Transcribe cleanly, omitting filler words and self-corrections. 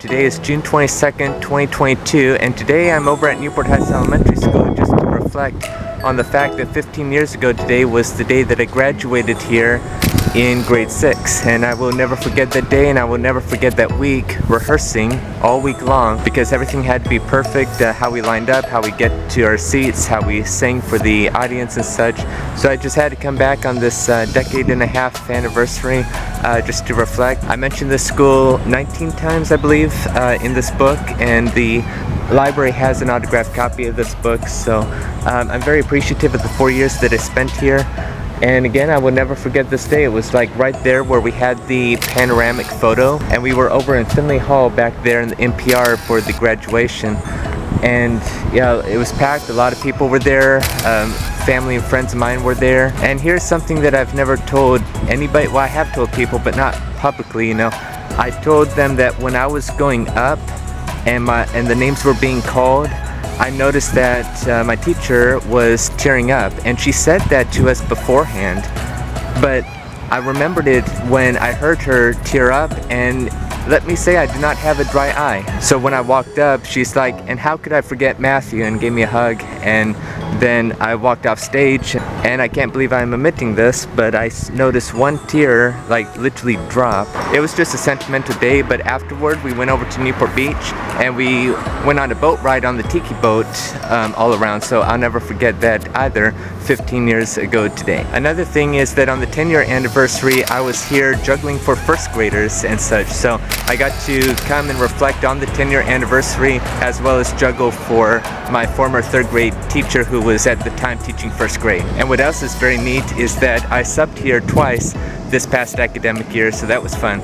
Today is June 22nd, 2022, and today I'm over at Newport Heights Elementary School just to reflect on the fact that 15 years ago today was the day that I graduated here in grade 6, and I will never forget that day, and I will never forget that week rehearsing all week long because everything had to be perfect, how we lined up, how we get to our seats, how we sang for the audience and such. So I just had to come back on this decade and a half anniversary just to reflect. I mentioned this school 19 times I believe in this book, and the library has an autographed copy of this book, so I'm very appreciative of the 4 years that I spent here. And again, I will never forget this day. It was like right there where we had the panoramic photo, and we were over in Finley Hall back there in the NPR for the graduation. And yeah, it was packed. A lot of people were there. Family and friends of mine were there. And here's something that I've never told anybody. Well, I have told people, but not publicly, you know. I told them that when I was going up and the names were being called, I noticed that my teacher was tearing up, and she said that to us beforehand, but I remembered it when I heard her tear up, and let me say I do not have a dry eye. So when I walked up, she's like, "And how could I forget Matthew?" and gave me a hug. And then I walked off stage, and I can't believe I'm admitting this, but I noticed one tear like literally drop. It was just a sentimental day, but afterward we went over to Newport Beach and we went on a boat ride on the tiki boat all around, so I'll never forget that either 15 years ago today. Another thing is that on the 10-year anniversary I was here juggling for first graders and such, so I got to come and reflect on the 10-year anniversary as well as juggle for my former 3rd grade teacher who was at the time teaching 1st grade. And what else is very neat is that I subbed here twice this past academic year, so that was fun.